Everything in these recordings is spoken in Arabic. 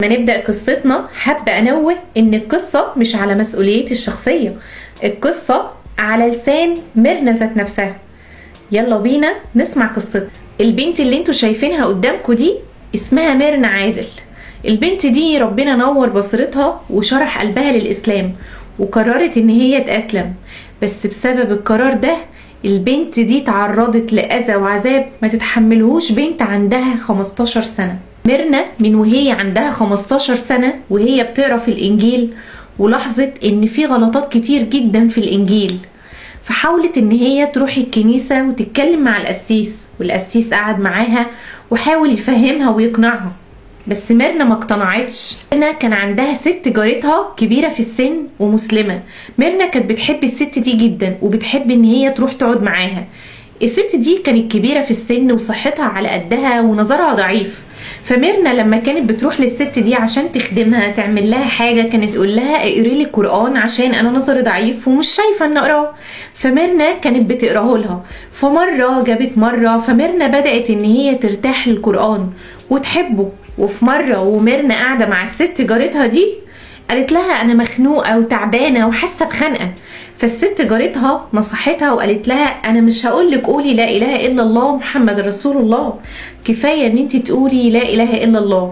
ما نبدأ قصتنا حابة أنوه إن القصة مش على مسؤوليتي الشخصية، القصة على لسان ميرنا ذات نفسها. يلا بينا نسمع قصتها. البنت اللي انتوا شايفينها قدامكم دي اسمها ميرنا عادل. البنت دي ربنا نور بصيرتها وشرح قلبها للإسلام وقررت إن هي تأسلم، بس بسبب القرار ده البنت دي تعرضت لأذى وعذاب ما تتحملهوش بنت عندها 15 سنة. ميرنا من وهي عندها 15 سنة وهي بتقرا في الإنجيل ولاحظت إن في غلطات كتير جدا في الإنجيل، فحاولت إن هي تروح الكنيسة وتتكلم مع القسيس، والقسيس قعد معاها وحاول يفهمها ويقنعها، بس ميرنا ما اقتنعتش. ميرنا كان عندها ست جارتها كبيرة في السن ومسلمة. ميرنا كانت بتحب الست دي جدا وبتحب ان هي تروح تقعد معاها. الست دي كانت كبيرة في السن وصحتها على قدها ونظرها ضعيف، فميرنا لما كانت بتروح للست دي عشان تخدمها تعمل لها حاجة كانت تقول لها اقري لي القرآن عشان انا نظري ضعيف ومش شايفة ان اقراه، فميرنا كانت بتقراه لها. فمرة جابت مرة فميرنا بدأت ان هي ترتاح للقرآن وتحبه. وفي مرة وميرنا قاعدة مع الست جارتها دي قالت لها انا مخنوقة وتعبانة وحاسة بخنقة، فالست جارتها نصحتها وقالت لها انا مش هقولك قولي لا اله الا الله محمد رسول الله، كفاية ان انت تقولي لا اله الا الله.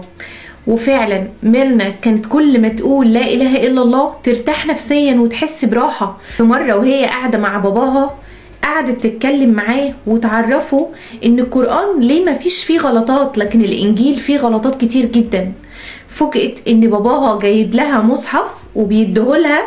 وفعلا ميرنا كانت كل ما تقول لا اله الا الله ترتاح نفسيا وتحس براحة. في مرة وهي قاعدة مع باباها قعدت تتكلم معاه وتعرفه ان القرآن ليه ما فيش فيه غلطات لكن الانجيل فيه غلطات كتير جدا. فوجئت ان باباها جايب لها مصحف وبيديهولها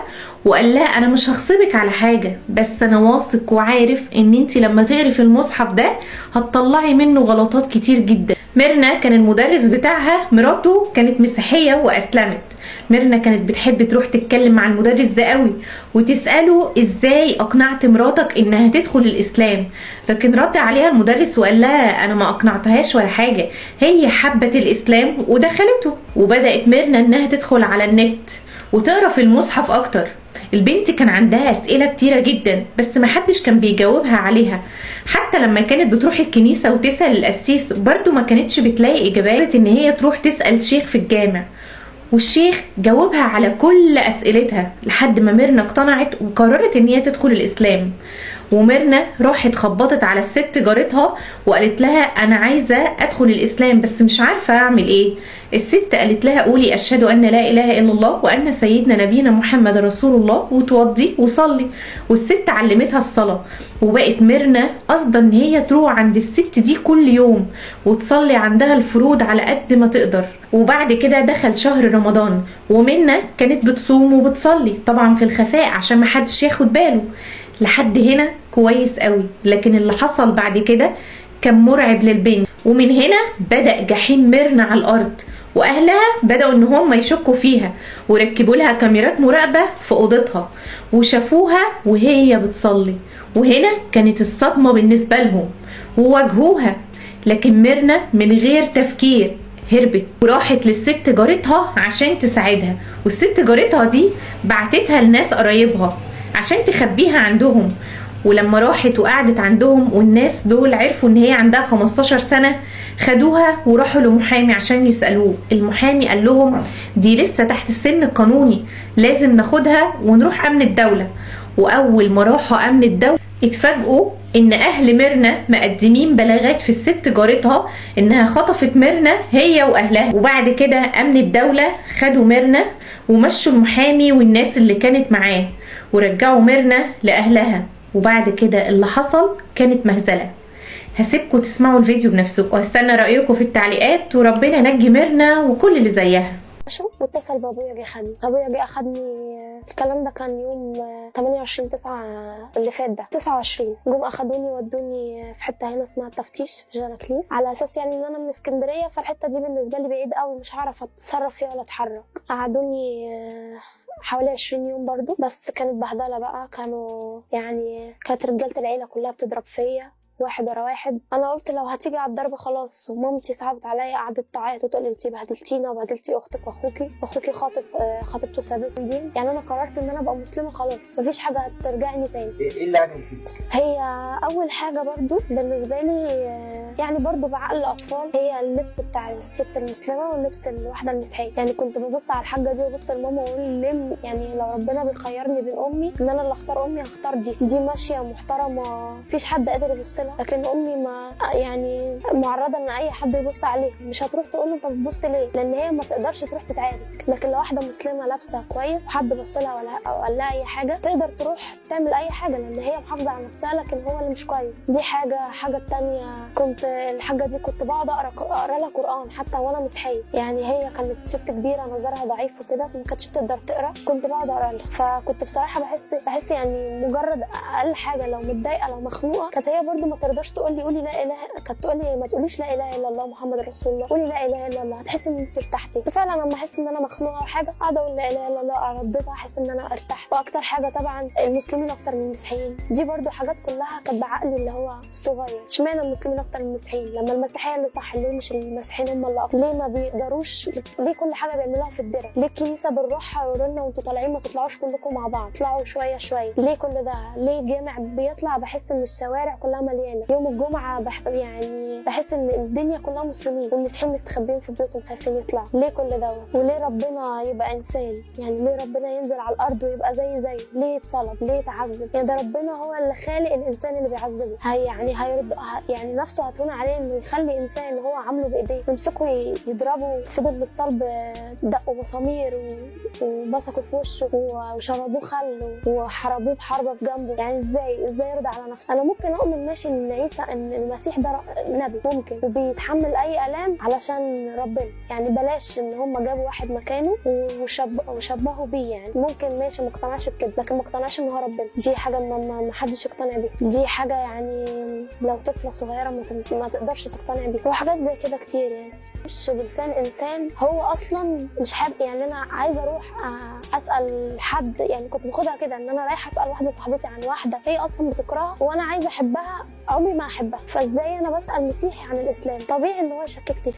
وقال لها انا مش هغصبك على حاجة، بس انا واثق وعارف ان انت لما تقري في المصحف ده هتطلعي منه غلطات كتير جدا. ميرنا كان المدرس بتاعها مراته كانت مسيحية واسلمت. ميرنا كانت بتحب تروح تتكلم مع المدرس ده قوي وتسأله ازاي اقنعت مراتك انها تدخل الاسلام، لكن رد عليها المدرس وقال لها انا ما اقنعتهاش ولا حاجة، هي حبت الاسلام ودخلته. وبدأت ميرنا انها تدخل على النت وتقرا في المصحف اكتر. البنت كان عندها اسئلة كتيرة جدا بس محدش كان بيجاوبها عليها، حتى لما كانت بتروح الكنيسة وتسأل القسيس برضو ما كانتش بتلاقي اجابات. ان هي تروح تسأل شيخ في الجامع والشيخ جاوبها على كل اسئلتها لحد ما ميرنا اقتنعت وقررت ان هي تدخل الاسلام. وميرنا راحت خبطت على الست جارتها وقالت لها انا عايزة ادخل الاسلام بس مش عارفة اعمل ايه. الست قالت لها قولي اشهد ان لا اله الا الله وان سيدنا نبينا محمد رسول الله وتوضي وصلي. والست علمتها الصلاة وبقت ميرنا قصدا ان هي تروح عند الست دي كل يوم وتصلي عندها الفروض على قد ما تقدر. وبعد كده دخل شهر رمضان وميرنا كانت بتصوم وبتصلي طبعا في الخفاء عشان محدش ياخد باله. لحد هنا كويس قوي، لكن اللي حصل بعد كده كان مرعب للبنت. ومن هنا بدأ جحيم ميرنا على الأرض، وأهلها بدأوا إن هم يشكوا فيها وركبوا لها كاميرات مراقبة في أوضتها وشافوها وهي بتصلي. وهنا كانت الصدمة بالنسبة لهم وواجهوها، لكن ميرنا من غير تفكير هربت وراحت للست جارتها عشان تساعدها. والست جارتها دي بعتتها لناس قرايبها عشان تخبيها عندهم. ولما راحت وقعدت عندهم والناس دول عرفوا ان هي عندها 15 سنة خدوها وراحوا لمحامي عشان يسألوه. المحامي قال لهم دي لسه تحت السن القانوني لازم ناخدها ونروح امن الدولة. واول ما راحوا امن الدولة اتفاجئوا ان اهل ميرنا مقدمين بلاغات في الست جارتها انها خطفت ميرنا هي واهلها. وبعد كده امن الدولة خدوا ميرنا ومشوا المحامي والناس اللي كانت معاه ورجعوا ميرنا لاهلها. وبعد كده اللي حصل كانت مهزلة. هسيبكم تسمعوا الفيديو بنفسكم وهستنى رأيكم في التعليقات، وربنا ينجي ميرنا وكل اللي زيها. واتصل بابويا جه خدني. ابويا جه اخدني، الكلام ده كان يوم 28/9 اللي فات ده 29. جم اخدوني ودوني في حته هنا اسمها التفتيش في جناكليس، على اساس يعني ان انا من اسكندريه فالحته دي بالنسبه لي بعيد قوي مش هعرف اتصرف فيها ولا اتحرك. قعدوني حوالي 20 يوم برضو، بس كانت بهدله بقى. كانت رجاله العيله كلها بتضرب فيا واحد ورا واحد. انا قلت لو هتيجي على الضرب خلاص. ومامتي صعبت عليا، قعدت تعيط وتقول لي انتي بهدلتينا وبهدلتي اختك واخوكي خطيبته سابته دين. يعني انا قررت ان انا ابقى مسلمه خلاص، مفيش حاجه هترجعني تاني. ايه اللي عجبك في الاسلام؟ هي اول حاجه برضو بالنسبه لي يعني برضو بعقل الاطفال، هي اللبس بتاع الست المسلمه واللبس الواحده المسيحيه. يعني كنت ببص على الحاجه دي وبص لماما واقول ليه، يعني لو ربنا بيخيرني بين امي ان انا اللي اختار امي هختار دي ماشيه محترمه مفيش حد قادر يبص لها. لكن امي ما يعني معرضه ان اي حد يبص عليها، مش هتروح تقول له انت بتبص ليه، لان هي ما تقدرش تروح تتعارك. لكن لو واحده مسلمه لابسه كويس وحد بص لها ولا قال لها اي حاجه تقدر تروح تعمل اي حاجه، لان هي محافظه على نفسها لكن هو اللي مش كويس. دي حاجه التانيه، كنت الحاجه دي كنت بقعد اقرا لها قران حتى وانا مسيحيه. يعني هي كانت ست كبيره نظرها ضعيف وكده ما كانتش بتقدر تقرا، كنت بقعد اقرا لها. فكنت بصراحه بحس يعني مجرد اقل حاجه لو متضايقه لو مخنوقه كانت هي برده ما ترضاش تقول لي قولي لا اله، كانت تقول لي ما تقوليش لا اله الا الله محمد رسول الله، قولي لا اله الا الله هتحسي ان انت ارتحتي. فعلا لما احس ان انا مخنوقه او حاجه اقعد اقول لا اله الا الله ارددها احس ان انا ارتحت. واكتر حاجه طبعا المسلمين اكتر من المسيحيين، دي برده حاجات كلها كانت بعقلي اللي هو صغير. اشمعنى المسلمين اكتر من المسيحيين لما المسيحيه اللي صح؟ ليه مش المسيحيين هم اللي اكتر؟ ليه ما بيقدروش؟ ليه كل حاجه بيعملوها في الدره؟ ليه الكنيسه بنروحها يقولوا لنا وانتوا طالعين ما تطلعوش كلكم مع بعض، طلعوا شويه شويه؟ ليه كل ده؟ ليه الجامع بيطلع بحس ان الشوارع كلها مليانه يوم الجمعه؟ يعني بحس ان الدنيا كلها مسلمين والمسيحيين مستخبين في بيوتهم خايفين يطلعوا. ليه كل ده؟ وليه ربنا يبقى انسان؟ يعني ليه ربنا ينزل على الارض ويبقى زي ليه يتصلب؟ ليه يتعذب؟ يعني ده ربنا هو اللي خالق الانسان اللي بيعذبه. يعني يعني نفسه هتهون عليه انه يخلي انسان اللي هو عامله بايديه يمسكوا يضربوا فضل بالصلب، دقوا مسامير وبصقوا في وشه وشربوه خل وحربوه بحربه في جنبه. يعني ازاي يرضى على نفسه؟ انا ممكن اؤمن ماشي ان عيسى ان المسيح ده نبي ممكن وبيتحمل اي الام علشان ربنا، يعني بلاش ان هم جابوا واحد مكانه وشبهوا بيه. يعني ممكن ماشي ما اقتنعش بكده، لكن ما اقتنعش ان هو ربنا. دي حاجه ما حدش يقتنع بيها. دي حاجه يعني لو طفله صغيره ما تقدرش تقتنع بيها. وحاجات زي كده كتير. يعني مش بلسان انسان هو اصلا مش حابب. يعني انا عايزه اروح اسال حد، يعني كنت باخدها كده ان انا رايحه اسال واحده صاحبتي عن واحده هي اصلا بتكرهها وانا عايزه احبها، عمري ما احبها. فازاي انا بسال مسيحي عن الاسلام؟ طبيعي ان هو يشككني.